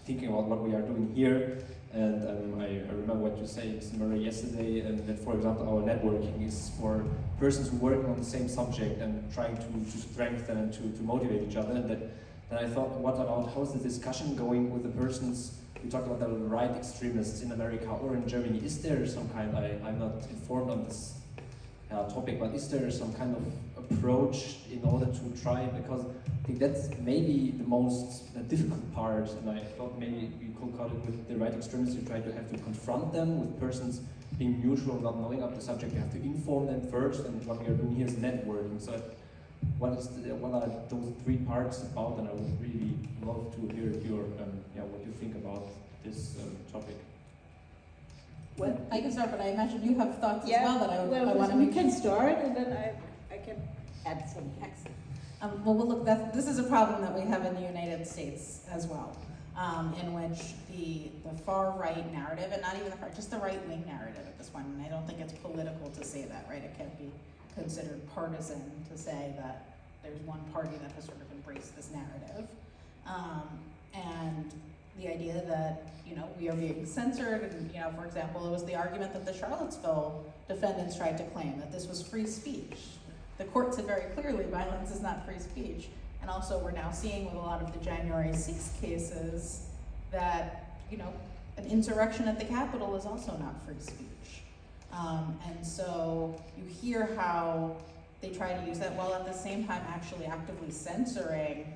thinking about what we are doing here. And I remember what you said, Mr. Murray, yesterday, and that, for example, our networking is for persons who work on the same subject and trying to strengthen and to motivate each other. And I thought, what about, how's the discussion going with the persons? We talked about the right extremists in America or in Germany. Is there some kind, I'm not informed on this topic, but is there some kind of approach in order to try, because I think that's maybe the most difficult part, and I thought maybe you could call it with the right extremists, you try to have to confront them with persons being neutral, not knowing of the subject, you have to inform them first, and what we are doing here is networking. So what are those 3 parts about, and I would really love to hear your, what you think about this topic. Well, I can start, but I imagine you have thoughts as well that I want to we make. can start, and then I can add some. Excellent. Well, look, this is a problem that we have in the United States as well, in which the far right narrative, and not even the far, just the right wing narrative at this point, and I don't think it's political to say that, right? It can't be considered partisan to say that there's one party that has sort of embraced this narrative, and the idea that we are being censored, and for example, it was the argument that the Charlottesville defendants tried to claim that this was free speech. The court said very clearly violence is not free speech, and also we're now seeing with a lot of the January 6th cases that an insurrection at the Capitol is also not free speech, and so you hear how they try to use that while at the same time actually actively censoring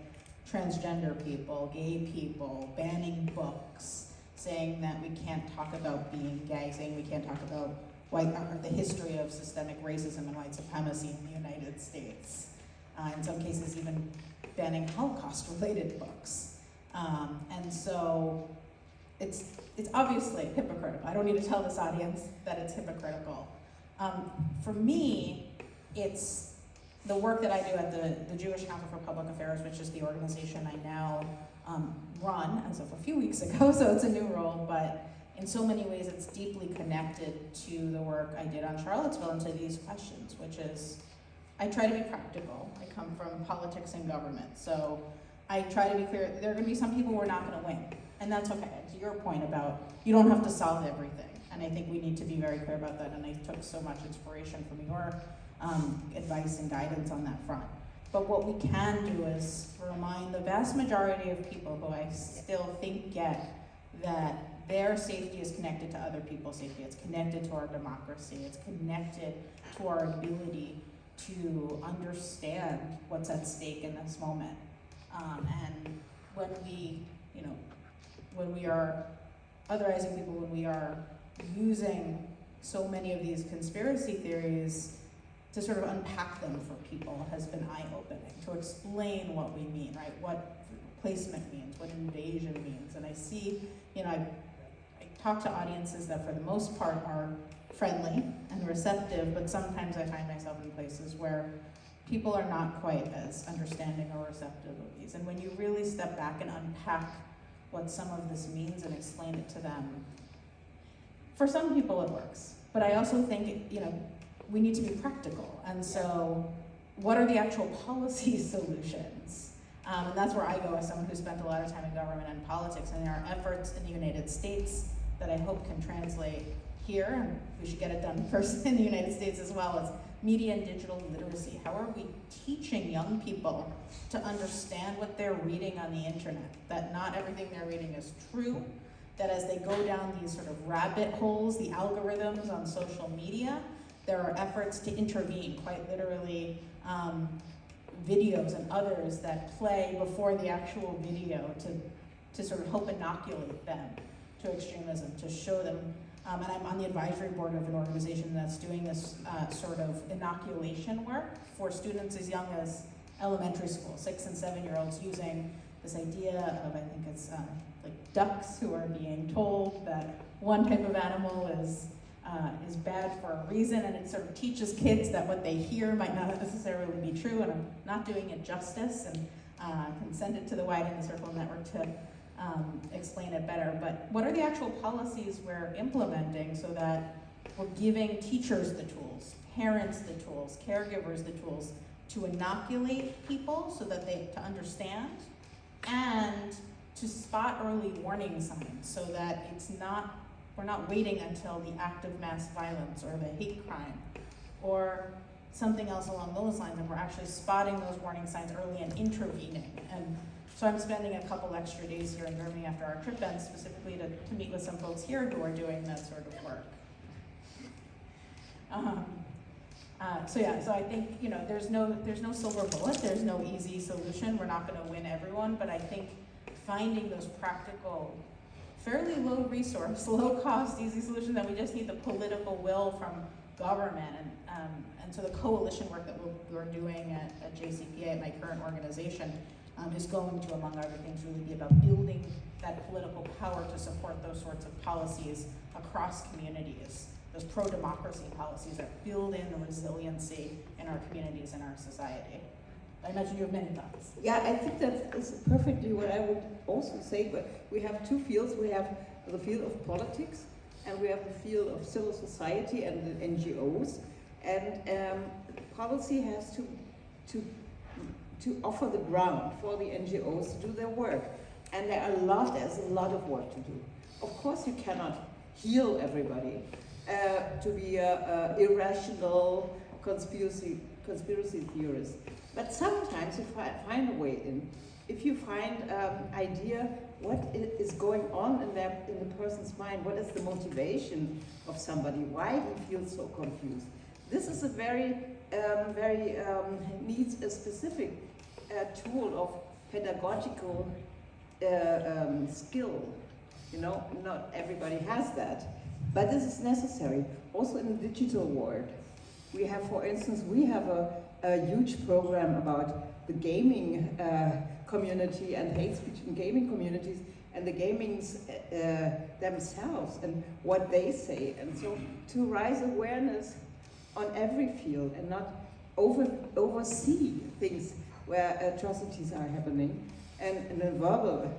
transgender people, gay people, banning books, saying that we can't talk about being gay, saying we can't talk about the history of systemic racism and white supremacy in the United States. In some cases even banning Holocaust-related books. And so it's obviously hypocritical. I don't need to tell this audience that it's hypocritical. For me, it's the work that I do at the Jewish Council for Public Affairs, which is the organization I now run as of a few weeks ago, so it's a new role, but in so many ways it's deeply connected to the work I did on Charlottesville and to these questions, which is, I try to be practical. I come from politics and government, so I try to be clear, there are gonna be some people who are not gonna win, and that's okay. To your point about, you don't have to solve everything, and I think we need to be very clear about that, and I took so much inspiration from your advice and guidance on that front. But what we can do is remind the vast majority of people who I still think get that their safety is connected to other people's safety. It's connected to our democracy. It's connected to our ability to understand what's at stake in this moment. And when we are otherizing people, when we are using so many of these conspiracy theories to sort of unpack them for people has been eye-opening, to explain what we mean, right? What placement means, what invasion means. And I see, I talk to audiences that for the most part are friendly and receptive, but sometimes I find myself in places where people are not quite as understanding or receptive of these. And when you really step back and unpack what some of this means and explain it to them, for some people it works. But I also think, we need to be practical. And so what are the actual policy solutions? And that's where I go as someone who spent a lot of time in government and politics. And there are efforts in the United States that I hope can translate here, and we should get it done first in the United States as well, as media and digital literacy. How are we teaching young people to understand what they're reading on the internet? That not everything they're reading is true, that as they go down these sort of rabbit holes, the algorithms on social media, there are efforts to intervene, quite literally, videos and others that play before the actual video to sort of help inoculate them to extremism, to show them And I'm on the advisory board of an organization that's doing this sort of inoculation work for students as young as elementary school, 6 and 7-year-olds, using this idea of, I think it's like ducks who are being told that one type of animal is bad for a reason, and it sort of teaches kids that what they hear might not necessarily be true, and I'm not doing it justice, and can send it to the Wide in the Circle Network to explain it better. But what are the actual policies we're implementing so that we're giving teachers the tools, parents the tools, caregivers the tools to inoculate people so that to understand, and to spot early warning signs so that we're not waiting until the act of mass violence or the hate crime or something else along those lines, and we're actually spotting those warning signs early and intervening. And so I'm spending a couple extra days here in Germany after our trip ends, specifically to meet with some folks here who are doing that sort of work. So I think, there's no silver bullet, there's no easy solution. We're not going to win everyone, but I think finding those practical, fairly low resource, low cost, easy solutions, that we just need the political will from government. And so the coalition work that we're doing at JCPA, at my current organization, is going to, among other things, really be about building that political power to support those sorts of policies across communities, those pro-democracy policies that build in the resiliency in our communities and our society. I imagine you have many thoughts. Yeah, I think that is perfectly what I would also say, but we have two fields. We have the field of politics, and we have the field of civil society and the NGOs. And policy has to offer the ground for the NGOs to do their work. And there's a lot of work to do. Of course, you cannot heal everybody to be irrational conspiracy theorists. But sometimes you find a way in. If you find idea what is going on in the person's mind, what is the motivation of somebody, why he feels so confused. This is a very needs a specific tool of pedagogical skill. Not everybody has that, but this is necessary. Also in the digital world, we have, for instance, a huge program about the gaming community and hate speech in gaming communities and the gamings themselves and what they say. And so to raise awareness on every field and not oversee things where atrocities are happening and in a verbal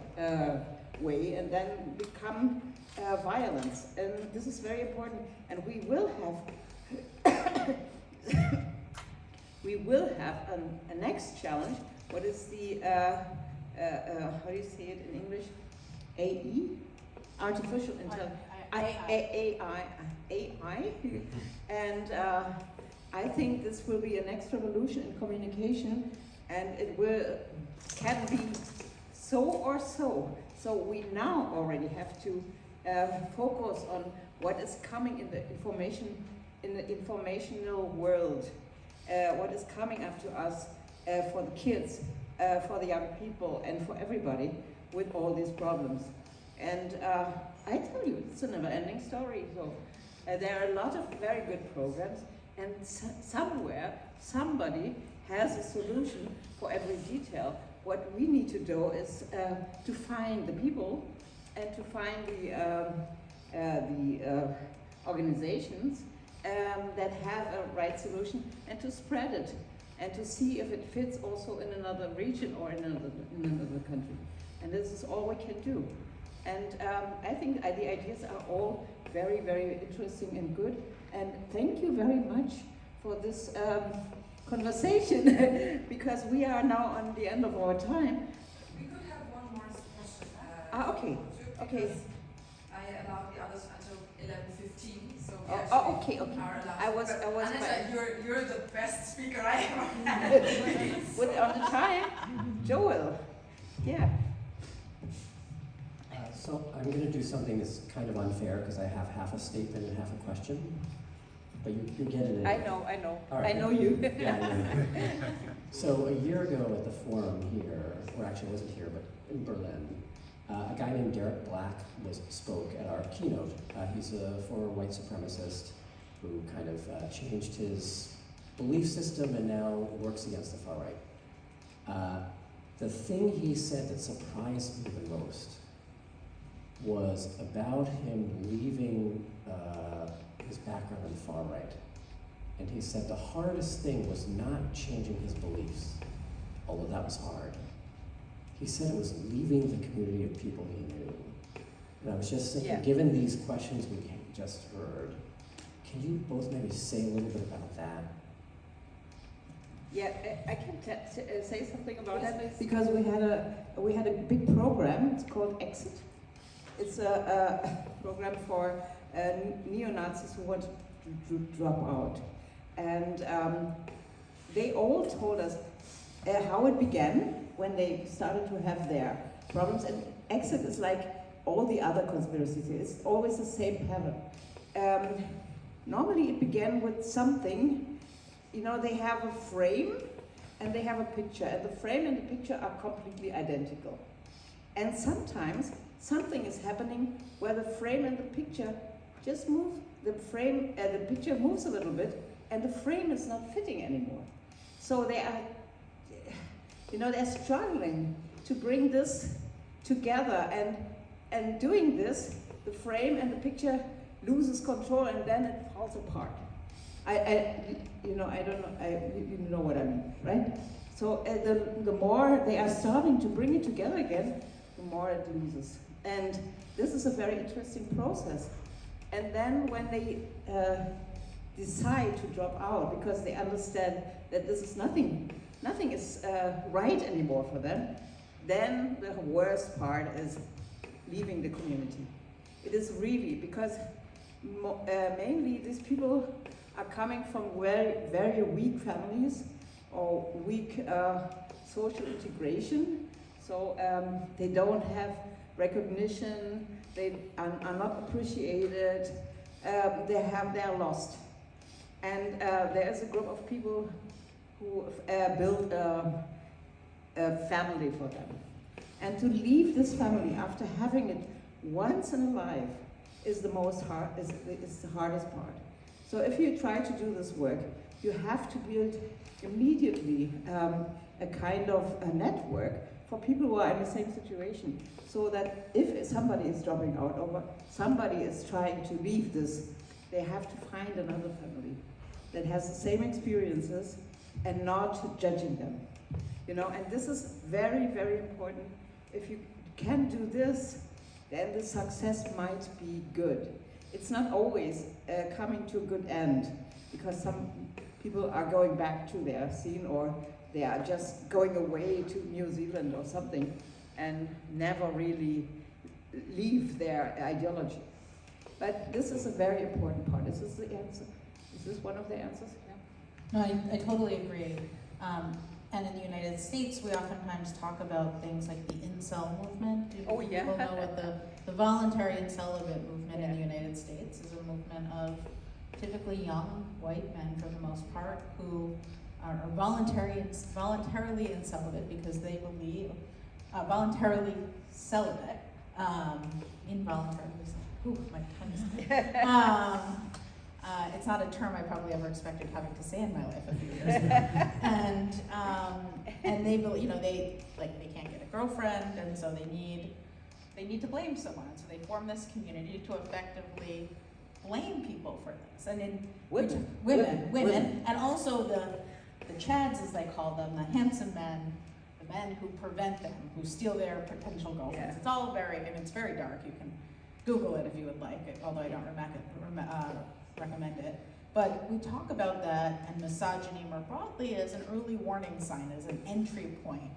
way and then become violence. And this is very important. And we will have a next challenge. What is the, how do you say it in English? AE? Artificial intelligence. AI. And I think this will be a next revolution in communication, and it can be so or so. So we now already have to focus on what is coming in the informational world, what is coming up to us for the kids, for the young people, and for everybody with all these problems. And I tell you, it's a never-ending story. So there are a lot of very good programs, and somewhere somebody has a solution for every detail. What we need to do is to find the people and to find the organizations that have a right solution, and to spread it and to see if it fits also in another region or in another country. And this is all we can do. And I think the ideas are all very, very interesting and good. And thank you very much for this conversation, because we are now on the end of our time. We could have one more question. Okay. I allowed the others until 11:15, so Okay. are allowed. I was. Anetta, you're the best speaker I ever had. With on the time, Joel. Yeah. So I'm going to do something that's kind of unfair because I have half a statement and half a question, but you get it. I know. All right. I know you. So a year ago at the forum here, or actually I wasn't here, but in Berlin, A guy named Derek Black spoke at our keynote. He's a former white supremacist who kind of changed his belief system and now works against the far right. The thing he said that surprised me the most was about him leaving his background on the far right. And he said the hardest thing was not changing his beliefs, although that was hard. He said it was leaving the community of people he knew. And I was just thinking, given these questions we just heard, can you both maybe say a little bit about that? Yeah, I can say something about that because we had a big program. It's called Exit. It's a program for neo-Nazis who want to drop out, and they all told us how it began when they started to have their problems. And Exit is like all the other conspiracies. It's always the same pattern. Normally, it began with something. You know, they have a frame and they have a picture, and the frame and the picture are completely identical. And sometimes something is happening where the frame and the picture just move. The picture moves a little bit, and the frame is not fitting anymore. So they are, they're struggling to bring this together, and doing this, the frame and the picture loses control, and then it falls apart. You know what I mean, right? So the more they are starting to bring it together again, the more it loses. And this is a very interesting process. And then when they decide to drop out because they understand that this is nothing is right anymore for them, then the worst part is leaving the community. It is really because mainly these people are coming from very, very weak families or weak social integration. So they don't have recognition, they are not appreciated, they're lost. And there is a group of people who build a family for them. And to leave this family after having it once in a life is the hardest part. So if you try to do this work, you have to build immediately a kind of a network for people who are in the same situation, so that if somebody is dropping out or somebody is trying to leave this, they have to find another family that has the same experiences and not judging them. And this is very, very important. If you can do this, then the success might be good. It's not always coming to a good end, because some people are going back to their scene, or they are just going away to New Zealand or something and never really leave their ideology. But this is a very important part. Is this the answer? Is this one of the answers? No, I totally agree. And in the United States, we oftentimes talk about things like the incel movement. Do people know what the voluntary and celibate movement in the United States is? A movement of typically young white men, for the most part, who are voluntarily and celibate because they believe, voluntarily celibate, involuntarily celibate. Ooh, my tongue is it's not a term I probably ever expected having to say in my life a few years ago. And they believe, they can't get a girlfriend, and so they need to blame someone. So they form this community to effectively blame people for this. And women, and also the chads, as they call them, the handsome men, the men who prevent them, who steal their potential girlfriends. It's all it's very dark. You can Google it if you would like, although I don't recommend it. But we talk about that and misogyny more broadly as an early warning sign, as an entry point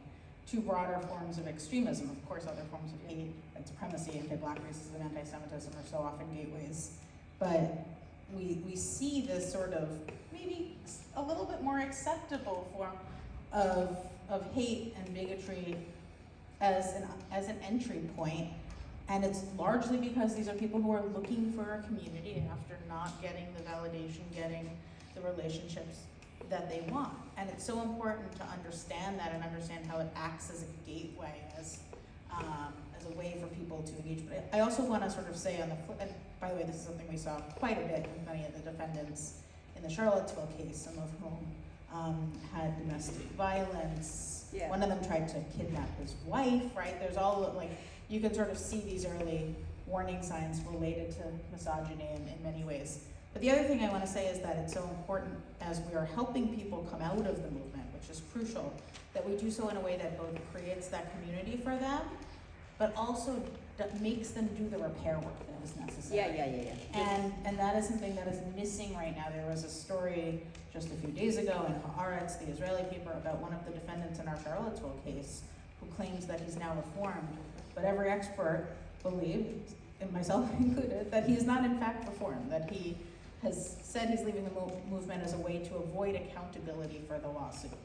to broader forms of extremism. Of course, other forms of hate, white supremacy, anti-Black racism, anti-Semitism are so often gateways. But we see this sort of maybe a little bit more acceptable form of hate and bigotry as an entry point. And it's largely because these are people who are looking for a community after not getting the validation, getting the relationships that they want. And it's so important to understand that and understand how it acts as a gateway, as as a way for people to engage. But I also want to sort of say on the flip, and by the way, this is something we saw quite a bit with many of the defendants in the Charlottesville case, some of whom had domestic violence. Yeah. One of them tried to kidnap his wife, right? There's all, like, you can sort of see these early warning signs related to misogyny in many ways. But the other thing I want to say is that it's so important as we are helping people come out of the movement, which is crucial, that we do so in a way that both creates that community for them, but also makes them do the repair work that is necessary. Yeah. And that is something that is missing right now. There was a story just a few days ago in Haaretz, the Israeli paper, about one of the defendants in our Charlottesville case who claims that he's now reformed, but every expert believed, and myself included, that he is not in fact reformed, that he has said he's leaving the movement as a way to avoid accountability for the lawsuit.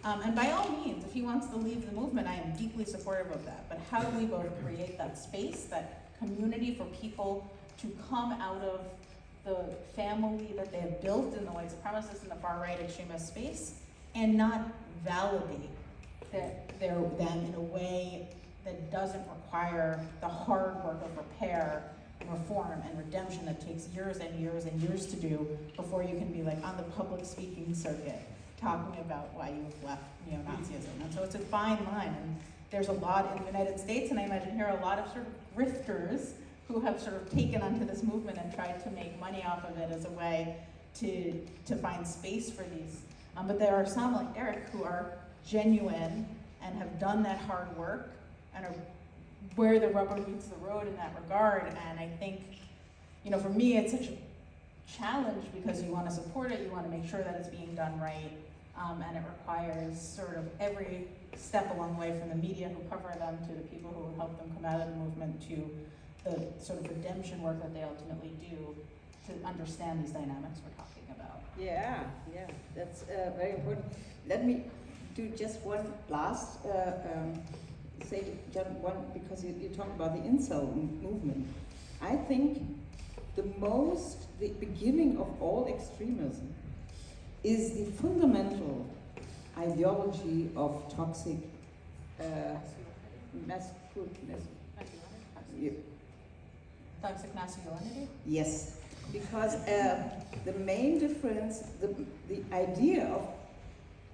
And by all means, if he wants to leave the movement, I am deeply supportive of that. But how do we both create that space, that community for people to come out of the family that they have built in the white supremacist and the far-right extremist space, and not validate them in a way that doesn't require the hard work of repair, reform, and redemption that takes years and years and years to do before you can be like on the public speaking circuit talking about why you've left neo-Nazism. And so it's a fine line, and there's a lot in the United States, and I imagine here a lot of sort of grifters who have sort of taken onto this movement and tried to make money off of it as a way to find space for these. But there are some like Eric who are genuine and have done that hard work and are where the rubber meets the road in that regard. And I think, for me, it's such a challenge because you want to support it, you want to make sure that it's being done right, and it requires sort of every step along the way, from the media who cover them to the people who help them come out of the movement to the sort of redemption work that they ultimately do to understand these dynamics we're talking about. Yeah, that's very important. Let me do just one last say one, because you talked about the incel movement. I think the beginning of all extremism is the fundamental ideology of toxic masculinity. Toxic masculinity? Yes, because the main difference, the idea of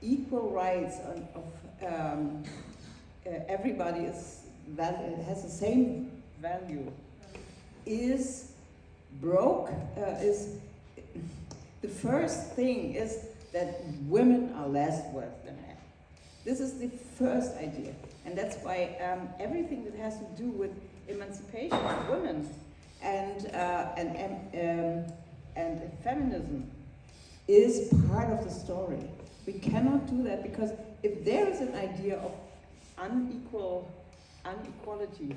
equal rights of everybody is valid, has the same value, is broke. Is the first thing is that women are less worth than men. This is the first idea, and that's why everything that has to do with emancipation of women and feminism is part of the story. We cannot do that, because if there is an idea of inequality,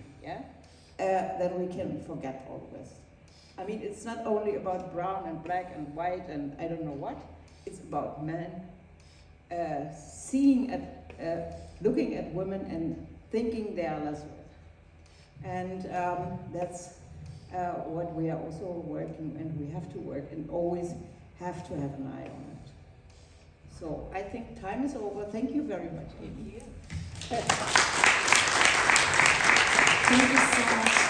then we can forget all the rest. I mean, it's not only about brown and black and white and I don't know what. It's about men looking at women and thinking they are less worth. And that's what we are also working, and we have to work and always have to have an eye on it. So I think time is over. Thank you very much. Thank you so much.